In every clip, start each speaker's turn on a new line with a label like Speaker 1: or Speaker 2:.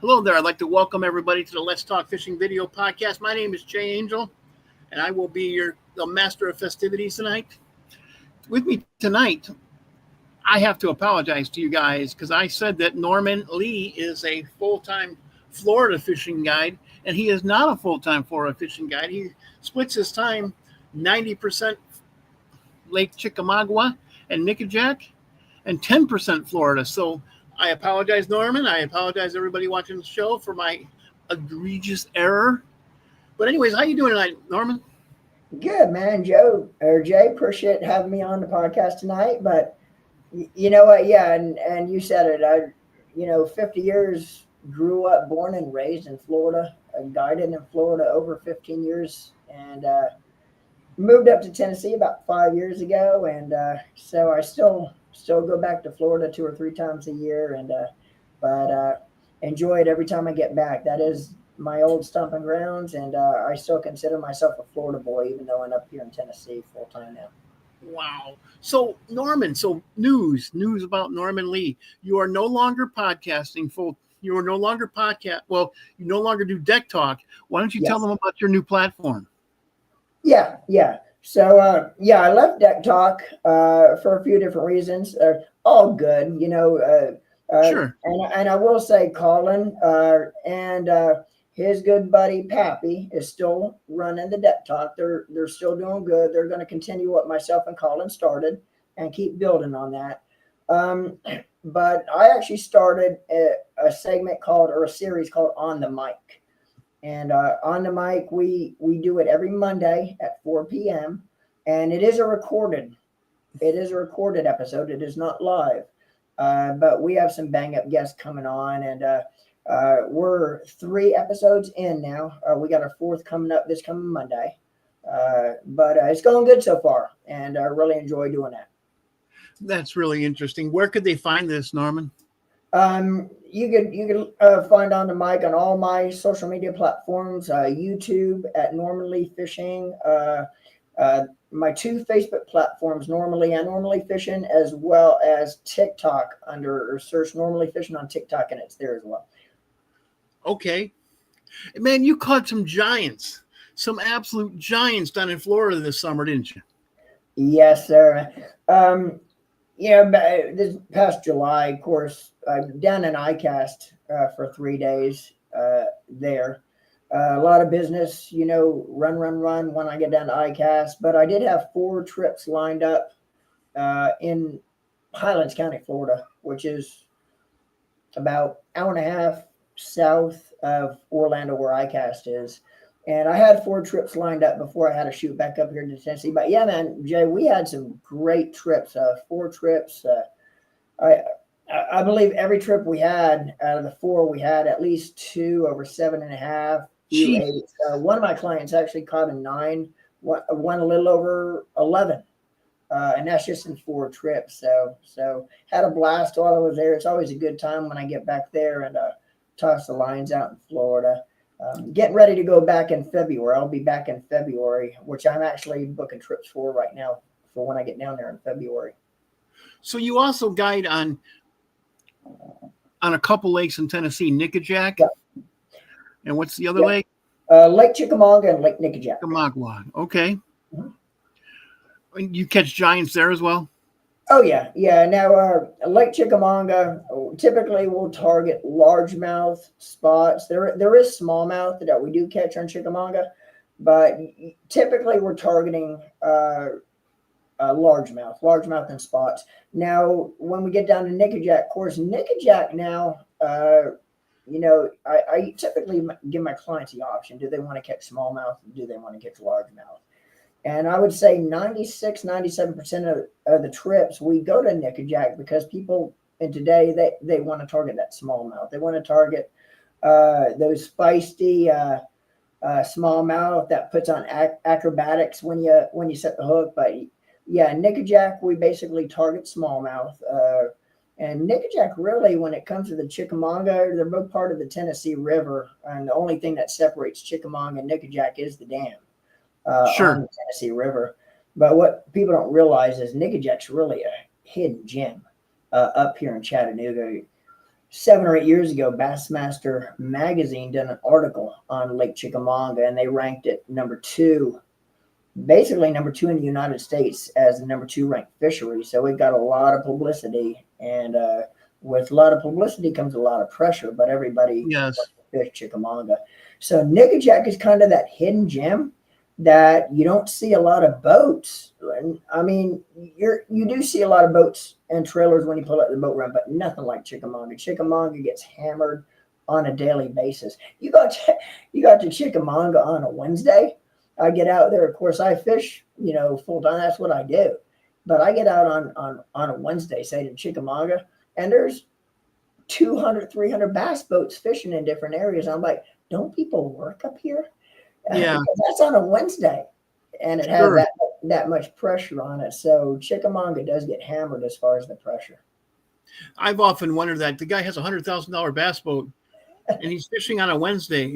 Speaker 1: Hello there. I'd like to welcome everybody to the Let's Talk Fishing video podcast. My name is Jay Angel, and I will be the master of festivities tonight. With me tonight, I have to apologize to you guys because I said that Norman Lee is a full-time Florida fishing guide, and he is not a full-time Florida fishing guide. He splits his time 90% Lake Chickamauga and Nickajack and 10% Florida. So I apologize, Norman. I apologize, everybody watching the show, for my egregious error. But anyways, how you doing tonight, Norman?
Speaker 2: Good, man. Jay, appreciate having me on the podcast tonight. But you know what? Yeah, and you said it. 50 years, grew up, born and raised in Florida. I guided in Florida over 15 years, and moved up to Tennessee about 5 years ago. And so I still go back to Florida 2 or 3 times a year, and but enjoy it every time I get back. That is my old stomping grounds, and I still consider myself a Florida boy, even though I'm up here in Tennessee full time now.
Speaker 1: Wow. So Norman, news about Norman Lee. You are no longer podcasting full. You are no longer Well, you no longer do Deck Talk. Why don't you tell them about your new platform?
Speaker 2: Yeah. So, I left Deck Talk for a few different reasons. All good,
Speaker 1: Sure.
Speaker 2: And I will say Colin and his good buddy Pappy is still running the Deck Talk. They're still doing good. They're going to continue what myself and Colin started and keep building on that. But I actually started a series called On the Mic. And On the Mic, we do it every Monday at 4 p.m. And it is a recorded episode. It is not live. But we have some bang up guests coming on, and we're 3 episodes in now. We got our 4th coming up this coming Monday. But it's going good so far, and I really enjoy doing that.
Speaker 1: That's really interesting. Where could they find this, Norman?
Speaker 2: You could find On the Mic on all my social media platforms, YouTube at Norman Lee Fishing, my 2 Facebook platforms, Norman Lee and Norman Lee Fishing, as well as TikTok or search Norman Lee Fishing on TikTok, and it's there as well.
Speaker 1: Okay. Man, you caught some giants, some absolute giants down in Florida this summer, didn't you?
Speaker 2: Yes, sir. This past July, of course, I've done an ICAST for 3 days there. A lot of business, run when I get down to ICAST. But I did have 4 trips lined up in Highlands County, Florida, which is about an hour and a half south of Orlando, where ICAST is. And I had 4 trips lined up before I had to shoot back up here to Tennessee. But yeah, man, Jay, we had some great trips. 4 trips. I believe every trip we had out of the 4, we had at least 2 over 7.5. 8. One of my clients actually caught a 9, one a little over 11, and that's just in 4 trips. So had a blast while I was there. It's always a good time when I get back there and toss the lines out in Florida. Getting ready to go back in February. I'll be back in February, which I'm actually booking trips for right now for when I get down there in February.
Speaker 1: So you also guide on a couple lakes in Tennessee, Nickajack.
Speaker 2: Yeah.
Speaker 1: And what's the other lake?
Speaker 2: Lake Chickamauga and Lake Nickajack.
Speaker 1: Chickamauga. Okay.
Speaker 2: Mm-hmm.
Speaker 1: You catch giants there as well?
Speaker 2: Oh, yeah. Now, Lake Chickamauga, typically we'll target largemouth spots. There is smallmouth that we do catch on Chickamauga, but typically we're targeting largemouth and spots. Now, when we get down to Nickajack, of course, Nickajack now, I typically give my clients the option. Do they want to catch smallmouth? Or do they want to catch largemouth? And I would say 96, 97% of the trips we go to Nickajack because people in today, they want to target that smallmouth. They want to target those feisty smallmouth that puts on acrobatics when you set the hook. But yeah, Nickajack, we basically target smallmouth. And Nickajack, really, when it comes to the Chickamauga, they're both part of the Tennessee River. And the only thing that separates Chickamauga and Nickajack is the dam
Speaker 1: Sure.
Speaker 2: on the Tennessee River. But what people don't realize is Nickajack's really a hidden gem up here in Chattanooga. 7 or 8 years ago, Bassmaster Magazine did an article on Lake Chickamauga, and they ranked it number 2, basically number 2 in the United States as the number 2 ranked fishery. So it got a lot of publicity, and with a lot of publicity comes a lot of pressure, but everybody
Speaker 1: Yes.
Speaker 2: wants to fish Chickamauga. So Nickajack is kind of that hidden gem that you don't see a lot of boats. And I mean, you do see a lot of boats and trailers when you pull out the boat ramp, but nothing like Chickamauga. Chickamauga gets hammered on a daily basis. You got to Chickamauga on a Wednesday. I get out there. Of course, I fish, full time. That's what I do. But I get out on a Wednesday, say to Chickamauga, and there's 200, 300 bass boats fishing in different areas. I'm like, don't people work up here?
Speaker 1: Yeah.
Speaker 2: Because that's on a Wednesday, and it
Speaker 1: Sure.
Speaker 2: has that much pressure on it. So Chickamauga does get hammered as far as the pressure.
Speaker 1: I've often wondered that the guy has $100,000 bass boat and he's fishing on a Wednesday,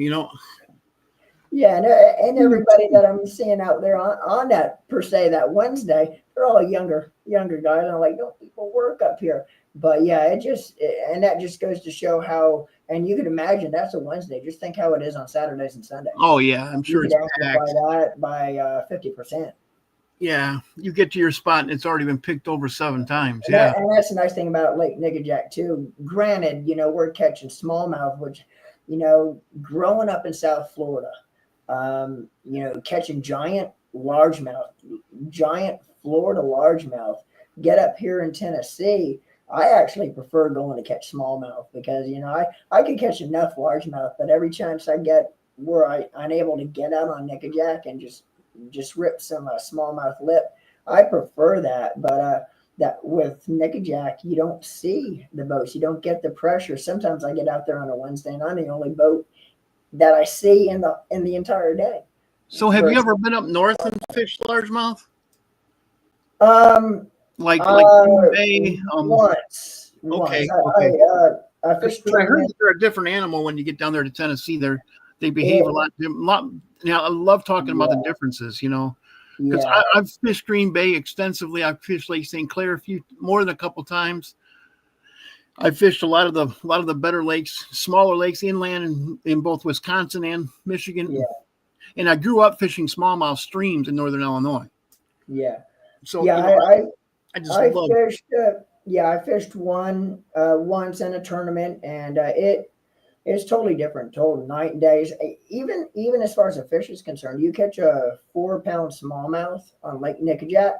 Speaker 2: Yeah, and everybody that I'm seeing out there on that per se that Wednesday, they're all younger guys. I'm like, don't people work up here? But yeah, and that just goes to show how. And you can imagine that's a Wednesday. Just think how it is on Saturdays and Sundays.
Speaker 1: Oh yeah, I'm sure
Speaker 2: You
Speaker 1: it's
Speaker 2: could
Speaker 1: packed.
Speaker 2: amplify that by 50%.
Speaker 1: Yeah, you get to your spot and it's already been picked over 7 times.
Speaker 2: And
Speaker 1: Yeah.
Speaker 2: and that's the nice thing about Lake Nickajack too. Granted, we're catching smallmouth, which, growing up in South Florida, catching giant Florida largemouth, get up here in Tennessee. I actually prefer going to catch smallmouth because, I can catch enough largemouth, but every chance I get where I'm able to get out on Nickajack and just rip some smallmouth lip, I prefer that. But that with Nickajack, you don't see the boats. You don't get the pressure. Sometimes I get out there on a Wednesday and I'm the only boat that I see in the entire day.
Speaker 1: So have you ever been up north and fished largemouth? Like Green Bay?
Speaker 2: Once.
Speaker 1: Okay.
Speaker 2: I fished.
Speaker 1: I heard that they're a different animal when you get down there to Tennessee. They behave a lot. Now I love talking about the differences, because I've fished Green Bay extensively. I've fished Lake St. Clair more than a couple times. I fished a lot of the better lakes, smaller lakes inland in both Wisconsin and Michigan.
Speaker 2: Yeah.
Speaker 1: And I grew up fishing smallmouth streams in northern Illinois.
Speaker 2: Yeah.
Speaker 1: So
Speaker 2: I
Speaker 1: just love
Speaker 2: fished. I fished one once in a tournament, and it's totally different, total night and days. Even as far as the fish is concerned, you catch a 4-pound smallmouth on Lake Nickajack,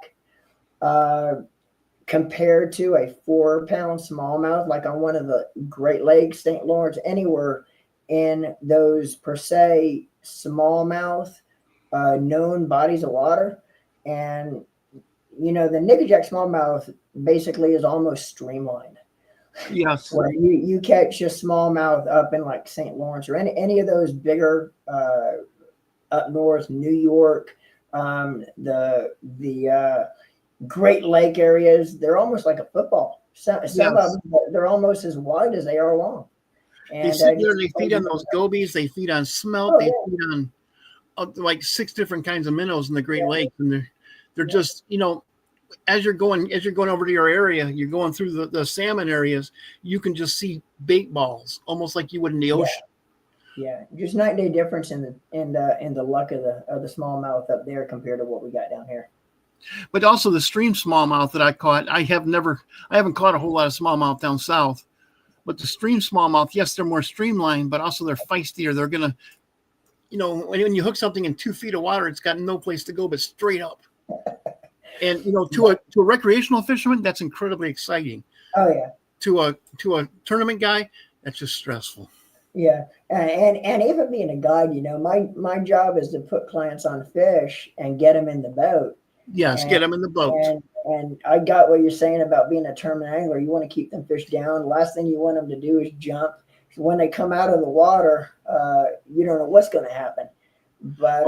Speaker 2: compared to a 4-pound smallmouth like on one of the Great Lakes, St. Lawrence, anywhere in those per se smallmouth known bodies of water. And the Nickajack smallmouth basically is almost streamlined.
Speaker 1: Yes.
Speaker 2: Where you catch a smallmouth up in like St. Lawrence or any of those bigger up north, New York, the Great Lake areas, they're almost like a football. Some of them, they're almost as wide as they are long. And
Speaker 1: they sit there and they feed on those gobies. They feed on smelt. They feed on like 6 different kinds of minnows in the Great Lake, and they're just as you're going over to your area, you're going through the salmon areas. You can just see bait balls, almost like you would in the ocean.
Speaker 2: Yeah, just night and day difference in the luck of the smallmouth up there compared to what we got down here.
Speaker 1: But also the stream smallmouth that I caught, I haven't caught a whole lot of smallmouth down south. But the stream smallmouth, yes, they're more streamlined, but also they're feistier. They're gonna, when you hook something in 2 feet of water, it's got no place to go but straight up. And to a recreational fisherman, that's incredibly exciting.
Speaker 2: Oh yeah.
Speaker 1: To a tournament guy, that's just stressful.
Speaker 2: Yeah, and even being a guide, my job is to put clients on fish and get them in the boat.
Speaker 1: Yes, get them in the boat.
Speaker 2: And I got what you're saying about being a tournament angler. You want to keep them fish down. The last thing you want them to do is jump. When they come out of the water, you don't know what's going to happen. But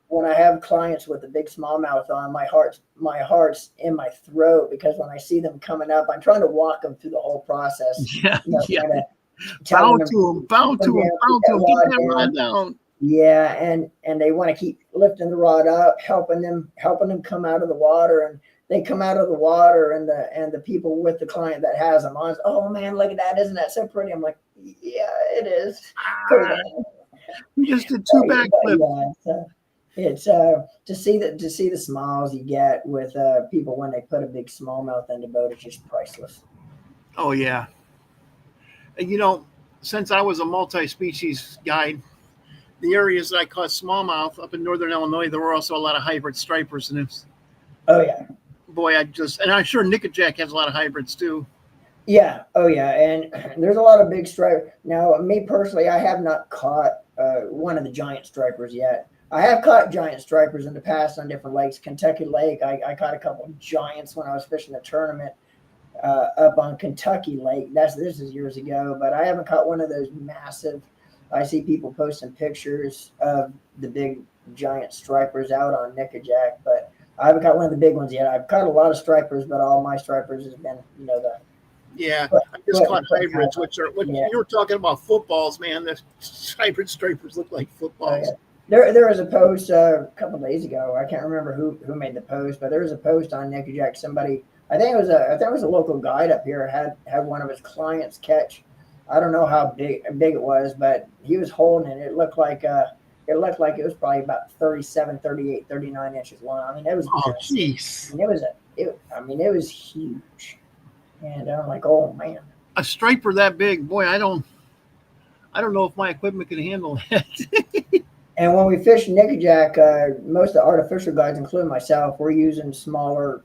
Speaker 2: when I have clients with a big smallmouth on, my heart's in my throat, because when I see them coming up, I'm trying to walk them through the whole process.
Speaker 1: Bow to them, get that rod down.
Speaker 2: Yeah, and they want to keep lifting the rod up, helping them come out of the water, and they come out of the water, and the people with the client that has them on, oh man, look at that! Isn't that so pretty? I'm like, yeah, it is. Put it on.
Speaker 1: We just did two backflips.
Speaker 2: Yeah, it's to see the smiles you get with people when they put a big smallmouth in the boat. It's just priceless.
Speaker 1: Oh yeah. And, since I was a multi-species guide, the areas that I caught smallmouth up in northern Illinois, there were also a lot of hybrid stripers, and it's,
Speaker 2: Oh yeah.
Speaker 1: boy, and I'm sure Nickajack has a lot of hybrids too.
Speaker 2: Yeah. Oh yeah. And there's a lot of big stripe. Now, me personally, I have not caught one of the giant stripers yet. I have caught giant stripers in the past on different lakes. Kentucky Lake, I caught a couple of giants when I was fishing the tournament up on Kentucky Lake. This is years ago, but I haven't caught one of those massive. I see people posting pictures of the big giant stripers out on Nickajack, but I haven't caught one of the big ones yet. I've caught a lot of stripers, but all my stripers has been, the.
Speaker 1: Yeah, I just caught hybrids, which you were talking about footballs, man. The hybrid stripers look like footballs.
Speaker 2: Oh, yeah. There was a post a couple of days ago. I can't remember who made the post, but there was a post on Nickajack. Somebody, I think it was a local guide up here, had one of his clients catch. I don't know how big it was, but he was holding it. It looked like it was probably about 37, 38, 39 inches long. I mean, it was.
Speaker 1: Oh, jeez.
Speaker 2: It was huge. And I'm like, oh man,
Speaker 1: a striper that big, boy! I don't know if my equipment can handle that.
Speaker 2: And when we fish Nickajack, most of the artificial guides, including myself, we're using smaller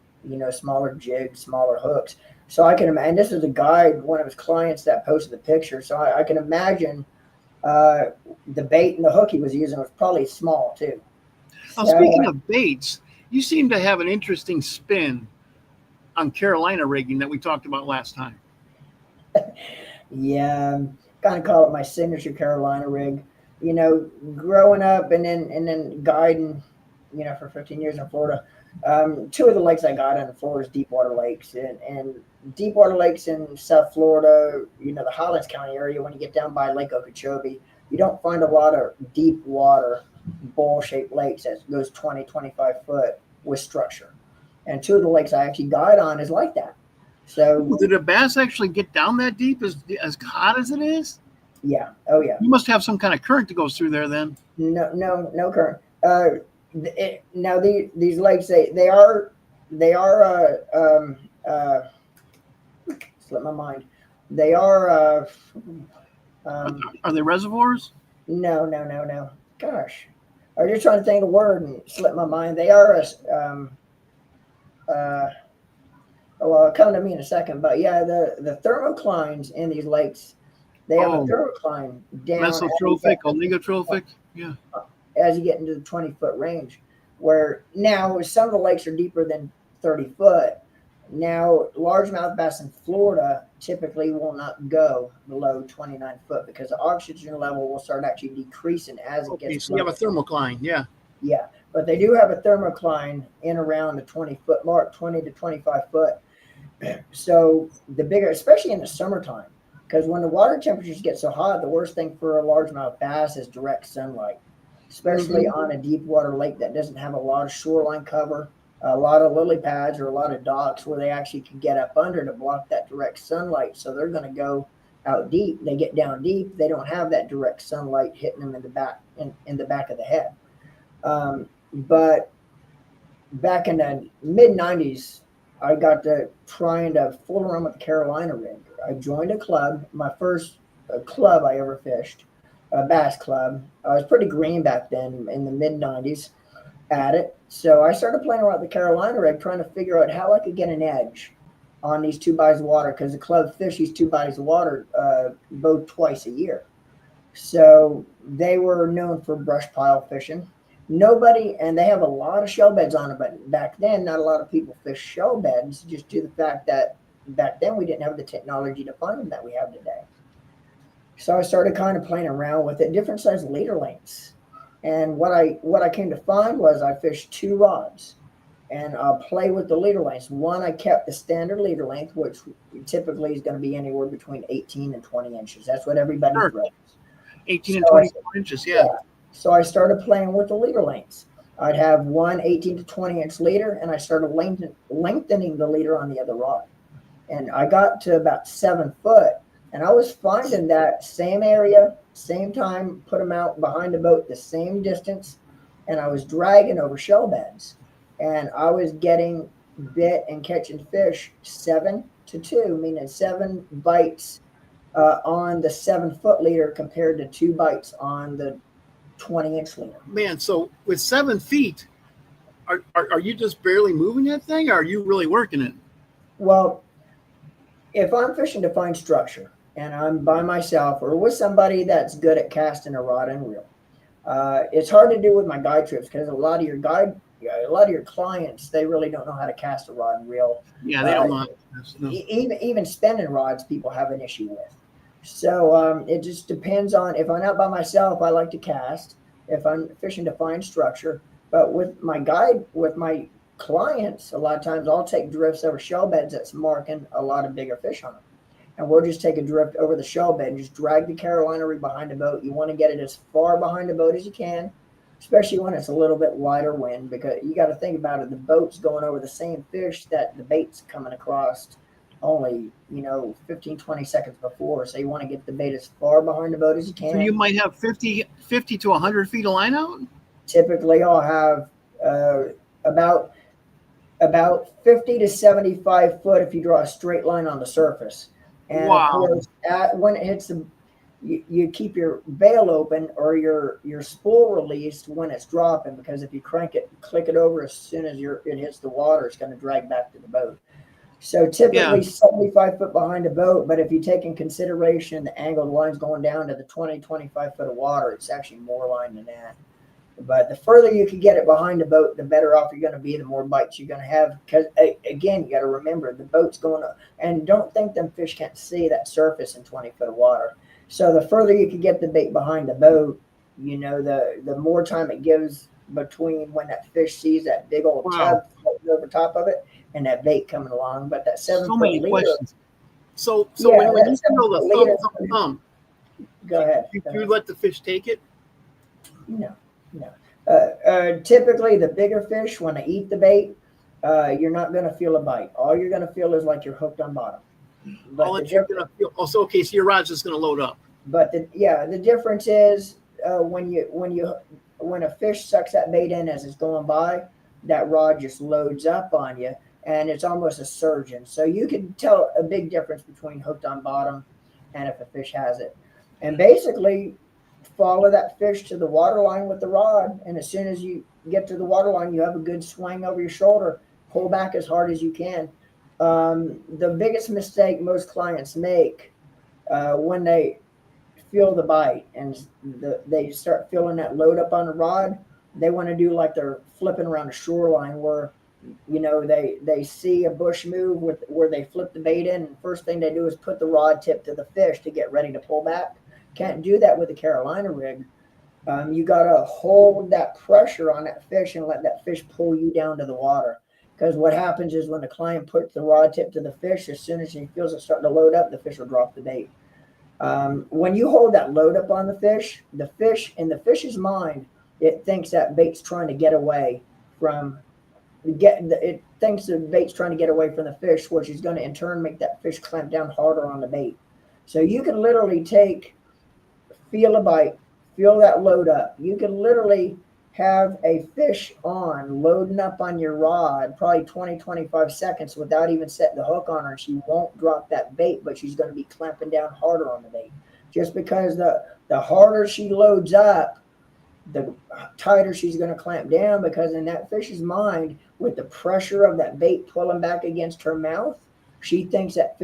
Speaker 2: jigs, smaller hooks. So I can imagine. This is a guide, one of his clients that posted the picture. So I can imagine the bait and the hook he was using was probably small too.
Speaker 1: Now, speaking of baits, you seem to have an interesting spin on Carolina rigging that we talked about last time.
Speaker 2: Yeah, kind of call it my signature Carolina rig. Growing up and then guiding, for 15 years in Florida. Two of the lakes I got in Florida is deepwater lakes, and deepwater lakes in South Florida, the Highlands County area. When you get down by Lake Okeechobee, you don't find a lot of deep water bowl-shaped lakes that goes 20, 25 foot with structure. And two of the lakes I actually guide on is like that. So
Speaker 1: did a bass actually get down that deep, as hot as it is?
Speaker 2: Yeah. Oh yeah.
Speaker 1: You must have some kind of current that goes through there then.
Speaker 2: No current. Now these lakes, they are slip my mind. They are
Speaker 1: they reservoirs?
Speaker 2: No. Gosh, I was just trying to think of the word and slip my mind. They are well, come to me in a second, but yeah, the thermoclines in these lakes, they have a thermocline down.
Speaker 1: Mesotrophic, oligotrophic, yeah.
Speaker 2: As you get into the 20-foot range, where now some of the lakes are deeper than 30 foot. Now, largemouth bass in Florida typically will not go below 29 foot because the oxygen level will start actually decreasing as it gets.
Speaker 1: So you have a thermocline, yeah.
Speaker 2: Yeah, but they do have a thermocline in around the 20-foot mark, 20 to 25 foot. So the bigger, especially in the summertime, because when the water temperatures get so hot, the worst thing for a largemouth bass is direct sunlight, especially on a deep water lake that doesn't have a lot of shoreline cover, a lot of lily pads or a lot of docks where they actually can get up under to block that direct sunlight. So they're going to go out deep. They get down deep. They don't have that direct sunlight hitting them in the back, in the back of the head. But back in the mid 90s, I got to trying to fool around with the Carolina rig. I joined a club, my first club I ever fished, a bass club. I was pretty green back then in the mid 90s at it. So I started playing around with the Carolina rig, trying to figure out how I could get an edge on these 2 bodies of water, because the club fish these 2 bodies of water both twice a year. So they were known for brush pile fishing. And they have a lot of shell beds on it, but back then, not a lot of people fish shell beds, just due to the fact that back then we didn't have the technology to find them that we have today. So I started kind of playing around with it, different size leader lengths. And what I came to find was I fished 2 rods, and I'll play with the leader lengths. One, I kept the standard leader length, which typically is going to be anywhere between 18 and 20 inches. That's what everybody throws.
Speaker 1: 18 and 24 inches, yeah.
Speaker 2: So I started playing with the leader lengths. I'd have one 18 to 20 inch leader, and I started lengthening the leader on the other rod. And I got to about 7 foot, and I was finding that same area, same time, put them out behind the boat, the same distance, and I was dragging over shell beds, and I was getting bit and catching fish 7-2, meaning 7 bites on the 7 foot leader compared to 2 bites on the 20-inch leader.
Speaker 1: Man, so with 7 feet, are you just barely moving that thing, or are you really working it?
Speaker 2: Well, if I'm fishing to find structure and I'm by myself or with somebody that's good at casting a rod and reel, it's hard to do with my guide trips because a lot of your clients, they really don't know how to cast a rod and reel.
Speaker 1: Yeah, they don't know. No.
Speaker 2: Even spinning rods, people have an issue with. So it just depends on, if I'm out by myself, I like to cast. If I'm fishing to find structure, but with my clients, a lot of times I'll take drifts over shell beds that's marking a lot of bigger fish on them. And we'll just take a drift over the shell bed and just drag the Carolina rig behind the boat. You want to get it as far behind the boat as you can, especially when it's a little bit lighter wind, because you got to think about it. The boat's going over the same fish that the bait's coming across only, 15, 20 seconds before. So you want to get the bait as far behind the boat as you can.
Speaker 1: So you might have 50 to 100 feet of line out?
Speaker 2: Typically, I'll have about 50 to 75 foot if you draw a straight line on the surface. And
Speaker 1: wow.
Speaker 2: Of course, when it hits you keep your bail open or your spool released when it's dropping, because if you click it over as soon as it hits the water, it's going to drag back to the boat. So typically 75 foot behind the boat, but if you take in consideration the angle the line's going down to the 20, 25 foot of water, it's actually more line than that. But the further you can get it behind the boat, the better off you're going to be, the more bites you're going to have. Because, again, you got to remember, the boat's going up. And don't think them fish can't see that surface in 20 foot of water. So the further you can get the bait behind the boat, the more time it gives between when that fish sees that big old tub floating over top of it and that bait coming along. But that 7 foot leader. Questions.
Speaker 1: So when you throw the thumb,
Speaker 2: go ahead.
Speaker 1: You let the fish take it?
Speaker 2: No. Typically, the bigger fish, when they eat the bait, you're not going to feel a bite. All you're going to feel is like you're hooked on bottom.
Speaker 1: So your rod's just going to load up.
Speaker 2: But the difference is when a fish sucks that bait in as it's going by, that rod just loads up on you, and it's almost a surgeon. So you can tell a big difference between hooked on bottom and if a fish has it. And basically, follow that fish to the water line with the rod, and as soon as you get to the water line, you have a good swing over your shoulder. Pull back as hard as you can. The biggest mistake most clients make when they feel the bite and they start feeling that load up on the rod, they want to do like they're flipping around a shoreline where they see a bush move where they flip the bait in, and first thing they do is put the rod tip to the fish to get ready to pull back. Can't do that with a Carolina rig. You got to hold that pressure on that fish and let that fish pull you down to the water. Because what happens is when the client puts the rod tip to the fish, as soon as he feels it starting to load up, the fish will drop the bait. When you hold that load up on the fish in the fish's mind, it thinks that bait's trying to get away from it thinks the bait's trying to get away from the fish, which is going to in turn make that fish clamp down harder on the bait. So you can literally feel a bite, feel that load up. You can literally have a fish loading up on your rod, probably 20, 25 seconds without even setting the hook on her. She won't drop that bait, but she's going to be clamping down harder on the bait. Just because the harder she loads up, the tighter she's going to clamp down, because in that fish's mind, with the pressure of that bait pulling back against her mouth, she thinks that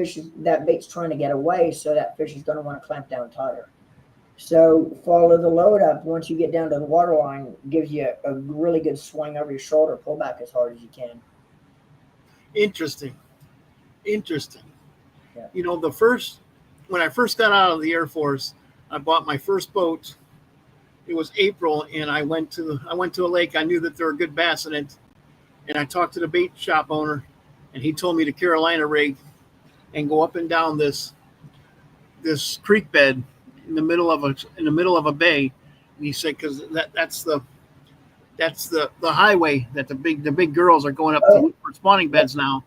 Speaker 2: bait's trying to get away, so that fish is going to want to clamp down tighter. So follow the load up. Once you get down to the water line, gives you a really good swing over your shoulder. Pull back as hard as you can.
Speaker 1: Interesting.
Speaker 2: Yeah.
Speaker 1: When I first got out of the Air Force, I bought my first boat. It was April, and I went to a lake. I knew that there were good bass in it, and I talked to the bait shop owner, and he told me to Carolina rig and go up and down this creek bed in the middle of a bay. And he said, because that's the That's the highway that the big girls are going up
Speaker 2: Oh,
Speaker 1: to for spawning beds now.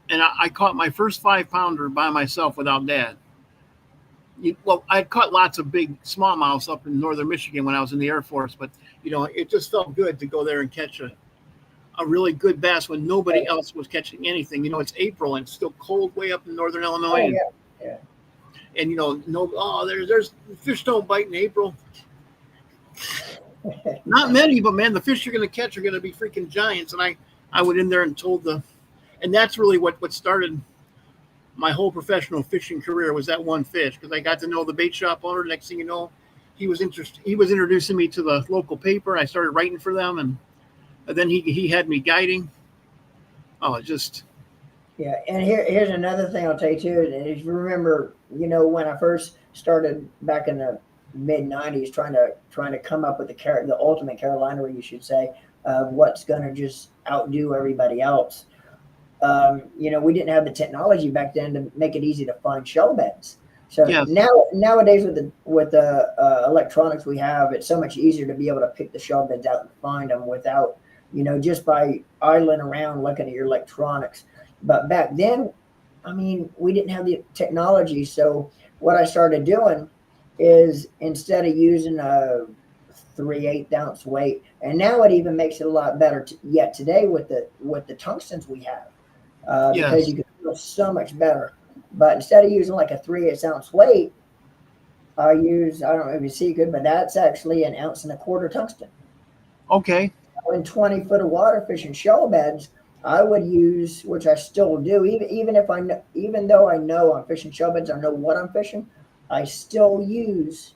Speaker 1: And I caught my first 5-pounder by myself without Dad. Well, I caught lots of big smallmouths up in northern Michigan when I was in the Air Force, but it just felt good to go there and catch a really good bass when nobody else was catching anything. It's April and it's still cold way up in northern Illinois.
Speaker 2: oh yeah,
Speaker 1: And there's fish don't bite in April.
Speaker 2: yeah.
Speaker 1: Not many, but man, the fish you're going to catch are going to be freaking giants. And I went in there and and that's really what started my whole professional fishing career, was that one fish, because I got to know the bait shop owner. Next thing you know, he was introducing me to the local paper. I started writing for them, and then he had me guiding. Oh,
Speaker 2: Yeah, and here's another thing I'll tell you too. If you remember, when I first started back in the mid '90s, trying to come up with the ultimate Carolina, you should say, what's going to just outdo everybody else. We didn't have the technology back then to make it easy to find shell beds. So
Speaker 1: yes.
Speaker 2: Nowadays with the electronics we have, it's so much easier to be able to pick the shell beds out and find them without, just by idling around looking at your electronics. But back then, we didn't have the technology. So what I started doing is, instead of using a 3/8 ounce weight, and now it even makes it a lot better yet today with the tungstens we have. Because you can feel so much better. But instead of using like a 3/8 ounce weight, I don't know if you see good, but that's actually 1.25 ounces tungsten.
Speaker 1: Okay.
Speaker 2: In 20 foot of water fishing shell beds, I would use, which I still do, even though I know I'm fishing shell beds, I know what I'm fishing, I still use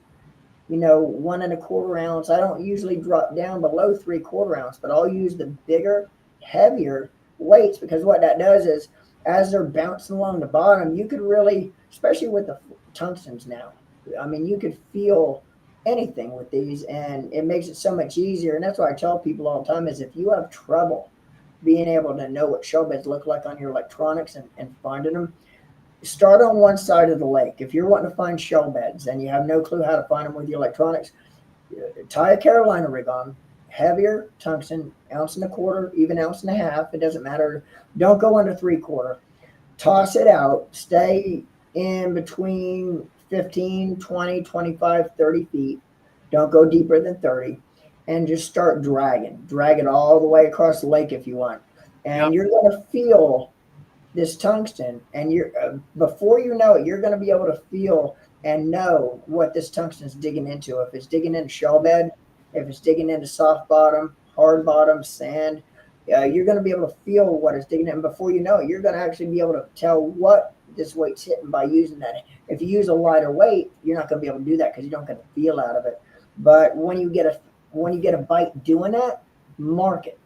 Speaker 2: 1.25 ounce. I don't usually drop down below 3/4 ounce, but I'll use the bigger, heavier weights, because what that does is, as they're bouncing along the bottom, you could really, especially with the tungstens now, you could feel anything with these, and it makes it so much easier. And that's why I tell people all the time is, if you have trouble being able to know what shell beds look like on your electronics and finding them, start on one side of the lake. If you're wanting to find shell beds and you have no clue how to find them with your electronics, tie a Carolina rig on, heavier tungsten, 1.25 ounce, even 1.5 ounces. It doesn't matter. Don't go under 3/4. Toss it out. Stay in between 15, 20, 25, 30 feet. Don't go deeper than 30. And just start dragging. Drag it all the way across the lake if you want. And You're going to feel this tungsten. And before you know it, you're going to be able to feel and know what this tungsten is digging into. If it's digging into shell bed, if it's digging into soft bottom, hard bottom, sand, you're going to be able to feel what it's digging in. And before you know it, you're going to actually be able to tell what this weight's hitting by using that. If you use a lighter weight, you're not going to be able to do that because you don't get the feel out of it. But when you get a bite doing that, mark it.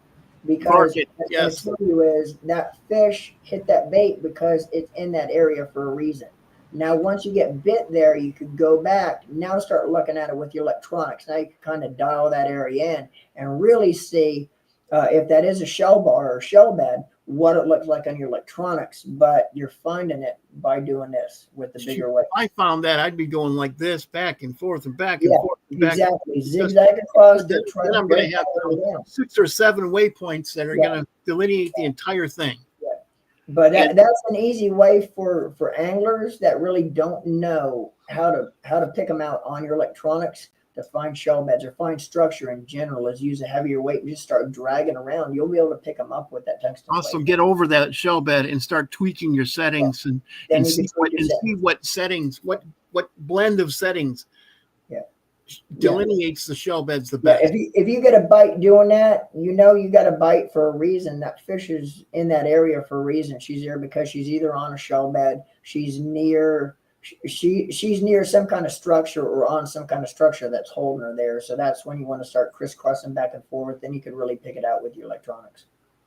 Speaker 2: Because
Speaker 1: yes.
Speaker 2: what you is that fish hit that bait because it's in that area for a reason. Now, once you get bit there, you could go back. Now start looking at it with your electronics. Now you can kind of dial that area in and really see if that is a shell bar or shell bed, what it looks like on your electronics. But you're finding it by doing this with the bigger weight.
Speaker 1: I found that I'd be going like this, back and forth and back and forth. And back.
Speaker 2: Exactly. Zigzag across.
Speaker 1: Then I'm going to have 6 or 7 waypoints that are going to delineate the entire thing.
Speaker 2: But that's an easy way for anglers that really don't know how to pick them out on your electronics to find shell beds or find structure in general, is use a heavier weight and just start dragging around. You'll be able to pick them up with that tungsten
Speaker 1: Also,
Speaker 2: weight.
Speaker 1: get over that shell bed and start tweaking your settings and see what settings, what blend of settings delineates the shell beds the best.
Speaker 2: If you get a bite doing that, you got a bite for a reason. That fish is in that area for a reason. She's there because she's either on a shell bed, she's near some kind of structure or on some kind of structure that's holding her there. So that's when you want to start crisscrossing back and forth. Then you can really pick it out with your electronics.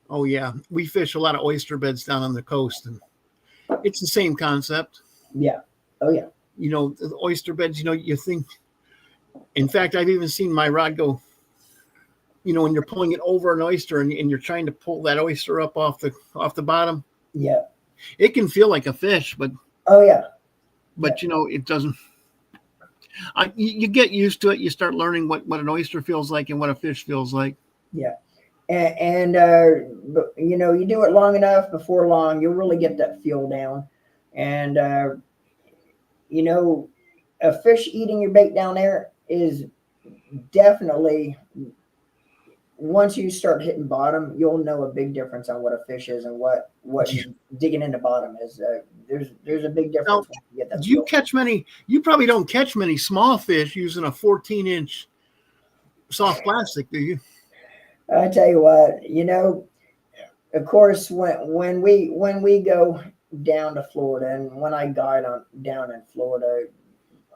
Speaker 1: Oh yeah, we fish a lot of oyster beds down on the coast, and it's the same concept.
Speaker 2: Yeah. Oh yeah.
Speaker 1: The oyster beds. You think. In fact, I've even seen my rod go, when you're pulling it over an oyster and you're trying to pull that oyster up off the bottom.
Speaker 2: Yeah.
Speaker 1: It can feel like a fish, but.
Speaker 2: Oh yeah.
Speaker 1: But it doesn't. You get used to it. You start learning what an oyster feels like and what a fish feels like.
Speaker 2: Yeah. But, you know, you do it long enough, before long, you'll really get that feel down. And, you know, a fish eating your bait down there is definitely, once you start hitting bottom, you'll know a big difference on what a fish is and what digging into bottom is. There's a big
Speaker 1: Now,
Speaker 2: difference when you get that
Speaker 1: do you
Speaker 2: feel.
Speaker 1: catch many? You probably don't catch many small fish using a 14-inch soft plastic, do you?
Speaker 2: I tell you what, you know, of course, when we go down to Florida, and when I guide on down in Florida,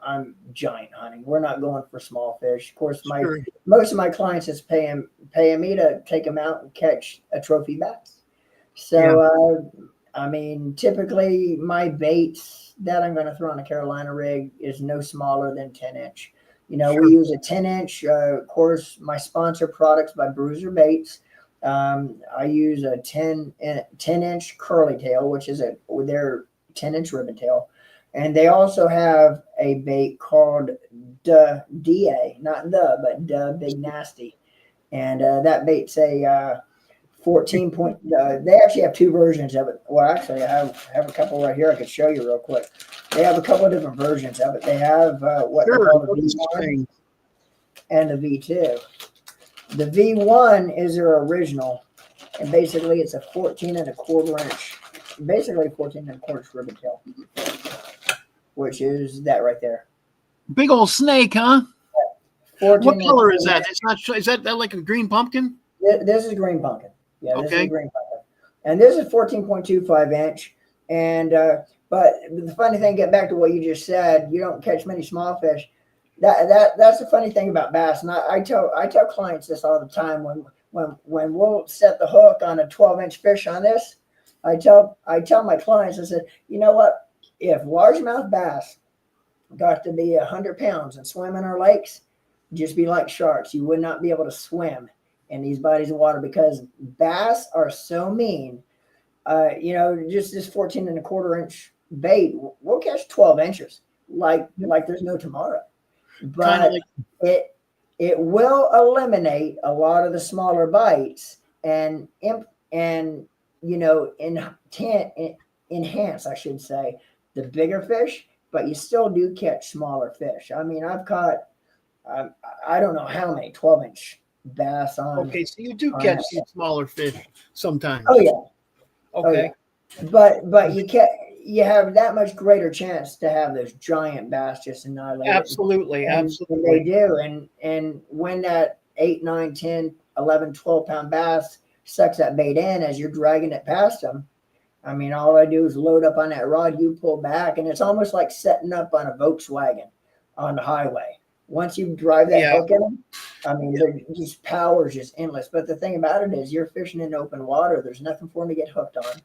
Speaker 2: I'm giant hunting. We're not going for small fish. Of course,
Speaker 1: Sure.
Speaker 2: most of my clients is paying me to take them out and catch a trophy bass. So, I mean, typically my baits that I'm going to throw on a Carolina rig is no smaller than 10-inch. You know,
Speaker 1: Sure.
Speaker 2: we use a 10-inch. Of course, my sponsor products by Bruiser Baits. I use a 10-inch curly tail, which is their 10-inch ribbon tail. And they also have a bait called DA, not but Big Nasty. And that bait's a 14 point. They actually have two versions of it. Well, actually, I have a couple right here I could show you real quick. They have a couple of different versions of it. They have what they call the V1 and the V2. The V1 is their original, and basically it's a 14.25 inch, basically 14.25 inch ribbon tail, which is that right there.
Speaker 1: Big old snake, huh?
Speaker 2: 14
Speaker 1: What color is that? It's not. Is that like a green pumpkin?
Speaker 2: This is green pumpkin. Yeah, this
Speaker 1: Okay.
Speaker 2: is green pumpkin, and this is 14.25 inch. And but the funny thing, get back to what you just said, you don't catch many small fish. That's the funny thing about bass. And I tell clients this all the time when we'll set the hook on a 12-inch fish on this. I tell my clients, I said, you know what? If largemouth bass got to be 100 pounds and swim in our lakes, just be like sharks. You would not be able to swim in these bodies of water because bass are so mean. You know, just this 14.25 inch bait, we'll catch 12 inches like there's no tomorrow. But it will eliminate a lot of the smaller bites and you know, enhance, I should say, the bigger fish, but you still do catch smaller fish. I mean, I've caught I don't know how many 12-inch bass on.
Speaker 1: Okay, so you do catch some smaller fish sometimes.
Speaker 2: Oh yeah.
Speaker 1: Okay.
Speaker 2: Oh, yeah. But you have that much greater chance to have those giant bass just annihilate.
Speaker 1: Absolutely,
Speaker 2: and
Speaker 1: absolutely.
Speaker 2: They do. And when that 8, 9, 10, 11, 12-pound bass sucks that bait in as you're dragging it past them, I mean, all I do is load up on that rod, you pull back, and it's almost like setting up on a Volkswagen on the highway. Once you drive that hook in them, I mean, just power is just endless. But the thing about it is you're fishing in open water. There's nothing for them to get hooked on.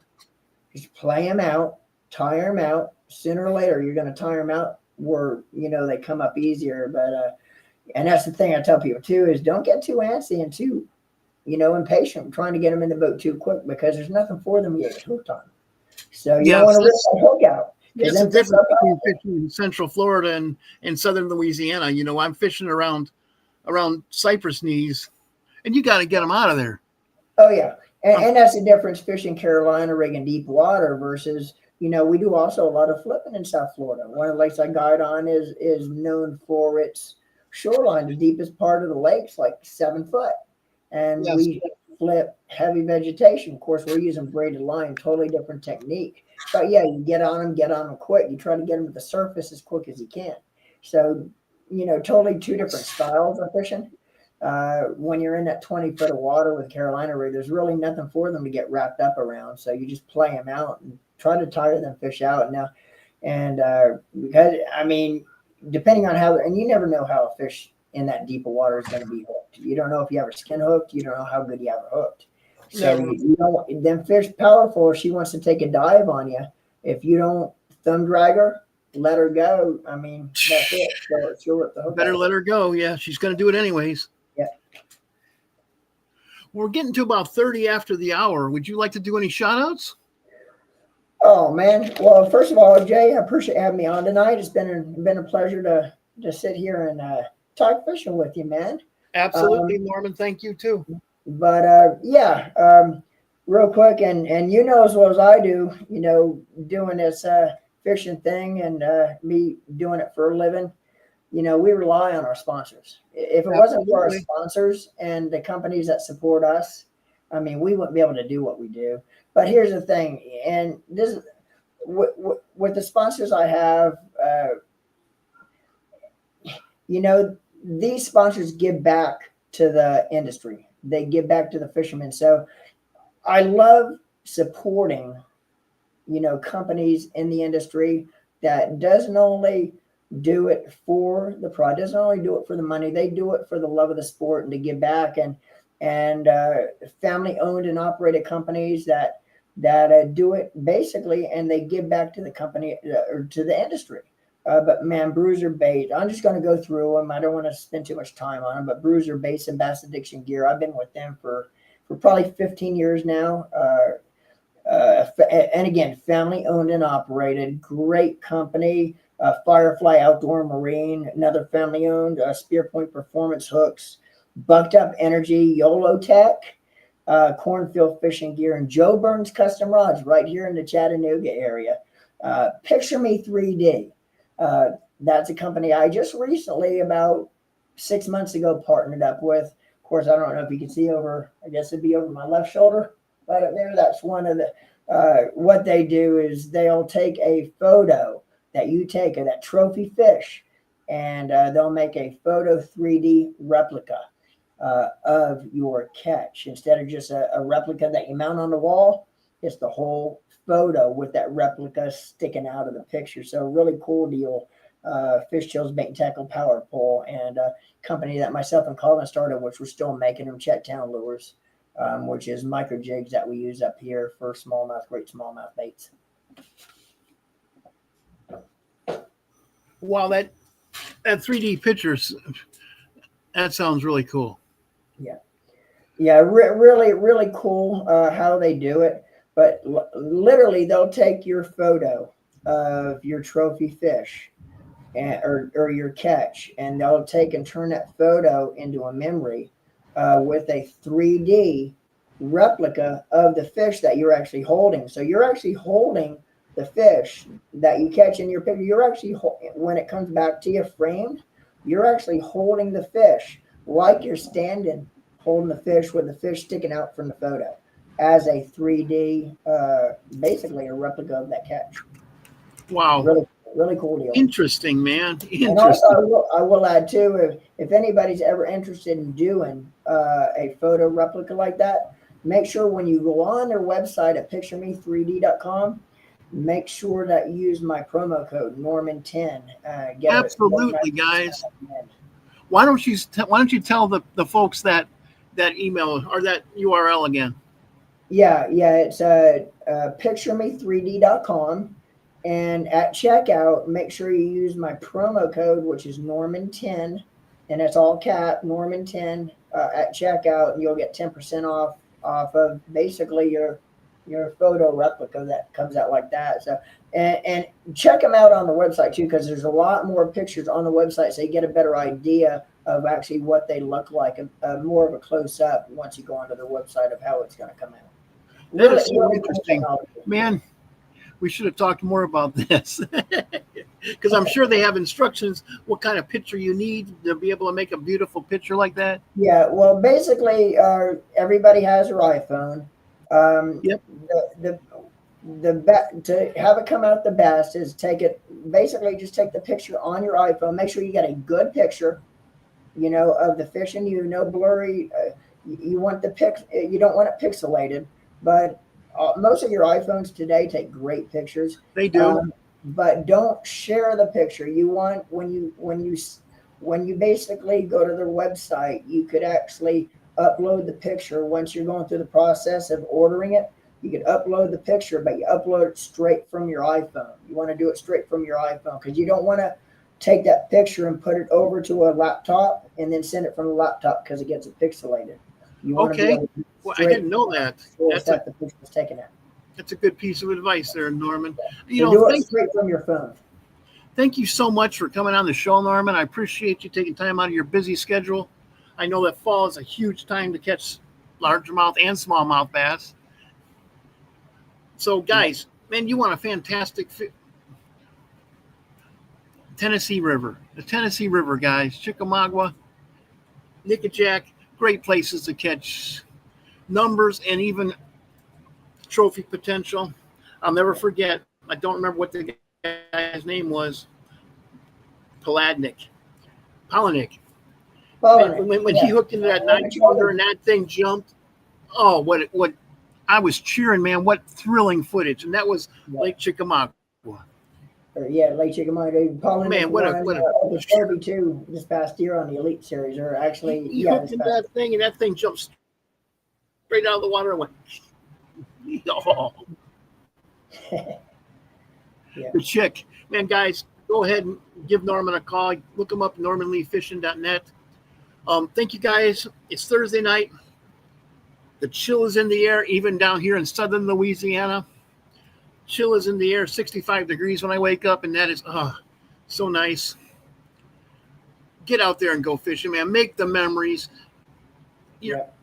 Speaker 2: Just play them out, tire them out. Sooner or later, you're going to tire them out where, you know, they come up easier. But, and that's the thing I tell people too, is don't get too antsy and too, you know, impatient trying to get them in the boat too quick because there's nothing for them to get hooked on. So you don't want to rip that hook out.
Speaker 1: It's the difference between fishing in Central Florida and Southern Louisiana. You know, I'm fishing around Cypress knees, and you got to get them out of there.
Speaker 2: Oh yeah, and that's the difference fishing Carolina rig in deep water versus, you know, we do also a lot of flipping in South Florida. One of the lakes I guide on is known for its shoreline. The deepest part of the lake's like 7 foot, and we flip heavy vegetation. Of course, we're using braided line, totally different technique. But yeah, you get on them quick. You try to get them to the surface as quick as you can. So, you know, totally two different styles of fishing. When you're in that 20 foot of water with Carolina rig, there's really nothing for them to get wrapped up around. So you just play them out and try to tire them fish out now. And because, I mean, depending on how, and you never know how a fish in that deeper water is going to be hooked. You don't know if you have her skin hooked. You don't know how good you have her hooked. So you don't, them fish powerful. If she wants to take a dive on you, if you don't thumb drag her, let her go. I mean, that's it. So she'll rip the hook.
Speaker 1: Better let her go. Yeah, she's going to do it anyways.
Speaker 2: Yeah.
Speaker 1: We're getting to about 30 after the hour. Would you like to do any shout outs?
Speaker 2: Oh man. Well, first of all, Jay, I appreciate having me on tonight. It's been a pleasure to sit here and talk fishing with you, man.
Speaker 1: Absolutely, Norman. Thank you too.
Speaker 2: Yeah, real quick, and you know as well as I do, you know, doing this fishing thing and me doing it for a living, you know, we rely on our sponsors. If it wasn't for our
Speaker 1: Absolutely.
Speaker 2: sponsors and the companies that support us, I mean, we wouldn't be able to do what we do. But here's the thing, and this with the sponsors I have, you know, these sponsors give back to the industry. They give back to the fishermen. So I love supporting, you know, companies in the industry that doesn't only do it for the product, doesn't only do it for the money, they do it for the love of the sport and to give back. And family owned and operated companies that do it basically, and they give back to the company or to the industry. But man, Bruiser Bait, I'm just going to go through them. I don't want to spend too much time on them, but Bruiser Baits and Bass Addiction Gear, I've been with them for probably 15 years now. And again, family owned and operated, great company. Firefly Outdoor Marine, another family owned. Spearpoint Performance Hooks, Bucked Up Energy, YOLO Tech, Cornfield Fishing Gear, and Joe Burns Custom Rods right here in the Chattanooga area. Picture Me 3D. That's a company I just recently, about 6 months ago, partnered up with. Of course, I don't know if you can see over, I guess it'd be over my left shoulder. Right up there, that's one of the, what they do is they'll take a photo that you take of that trophy fish, and they'll make a photo 3D replica of your catch. Instead of just a replica that you mount on the wall, it's the whole photo with that replica sticking out of the picture. So really cool deal. Fish Chills Bait and Tackle Power Pole, and a company that myself and Colin started, which we're still making them, Chettown Lures. Which is micro jigs that we use up here for smallmouth, great smallmouth baits.
Speaker 1: Wow, that 3D pictures, that sounds really cool.
Speaker 2: Yeah, really, really cool how they do it. But literally, they'll take your photo of your trophy fish or your catch, and they'll take and turn that photo into a memory with a 3D replica of the fish that you're actually holding. So you're actually holding the fish that you catch in your picture. You're actually, when it comes back to you framed, you're actually holding the fish like you're standing holding the fish with the fish sticking out from the photo as a 3D, basically a replica of that catch.
Speaker 1: Wow.
Speaker 2: Really, really cool deal.
Speaker 1: Interesting, man.
Speaker 2: And also, I will add too, if anybody's ever interested in doing a photo replica like that, make sure when you go on their website at pictureme3d.com, make sure that you use my promo code Norman10.
Speaker 1: Absolutely, guys. Why don't you tell the folks that email or that URL again?
Speaker 2: Yeah, it's pictureme3d.com. And at checkout, make sure you use my promo code, which is Norman10, and it's all cap, Norman10 at checkout, and you'll get 10% off of basically your photo replica that comes out like that. So and check them out on the website too, because there's a lot more pictures on the website, so you get a better idea of actually what they look like, more of a close up once you go onto their website of how it's going to come out.
Speaker 1: That is so interesting, man. We should have talked more about this because I'm sure they have instructions what kind of picture you need to be able to make a beautiful picture like that.
Speaker 2: Yeah, well, basically, everybody has their iPhone.
Speaker 1: Yep.
Speaker 2: To have it come out the best is basically just take the picture on your iPhone. Make sure you get a good picture, of the fish and no blurry. You want you don't want it pixelated, but most of your iPhones today take great pictures.
Speaker 1: They do.
Speaker 2: But don't share the picture. You want when you basically go to their website, you could actually upload the picture once you're going through the process of ordering it. You could upload the picture, but you upload it straight from your iPhone. You want to do it straight from your iPhone because you don't want to take that picture and put it over to a laptop and then send it from the laptop because it gets pixelated. You want to be able to
Speaker 1: well, I didn't know that.
Speaker 2: The picture was taken out.
Speaker 1: That's a good piece of advice there, Norman.
Speaker 2: Do it straight from your phone.
Speaker 1: Thank you so much for coming on the show, Norman. I appreciate you taking time out of your busy schedule. I know that fall is a huge time to catch largemouth and smallmouth bass. So, guys, man, you want a fantastic Tennessee River. The Tennessee River, guys. Chickamauga, Nickajack, great places to catch numbers and even trophy potential. I'll never forget. I don't remember what the guy's name was. Polanic. When he hooked into that 9-pounder and that thing jumped. Oh, what I was cheering, man. What thrilling footage. And that was Lake Chickamauga.
Speaker 2: Lake Chickamauga. Polanic,
Speaker 1: man, what a
Speaker 2: Derby too this past year on the Elite Series, or actually
Speaker 1: he hooked into that thing and that thing jumped straight out of the water and went. Oh. The chick, man, guys, go ahead and give Norman a call. Look him up, normanleefishing.net. Thank you, guys. It's Thursday night. The chill is in the air, even down here in southern Louisiana. Chill is in the air, 65 degrees when I wake up, and that is so nice. Get out there and go fishing, man. Make the memories.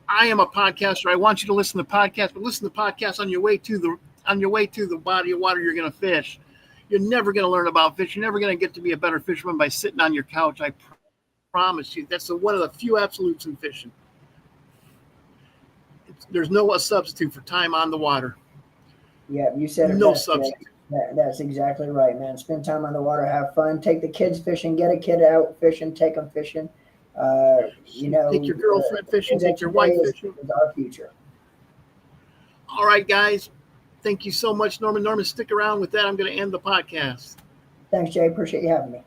Speaker 1: I am a podcaster. I want you to listen to podcasts, but listen to podcasts on your way to the body of water you're going to fish. You're never going to learn about fish. You're never going to get to be a better fisherman by sitting on your couch. I promise you. That's one of the few absolutes in fishing. There's no substitute for time on the water.
Speaker 2: Yeah, you said it.
Speaker 1: No substitute.
Speaker 2: That's exactly right, man. Spend time on the water, have fun, take the kids fishing, get a kid out fishing, take them fishing. Take your girlfriend fishing, take your wife fishing. Is our future.
Speaker 1: All right, guys. Thank you so much, Norman. Norman, stick around. With that, I'm going to end the podcast.
Speaker 2: Thanks, Jay. Appreciate you having me.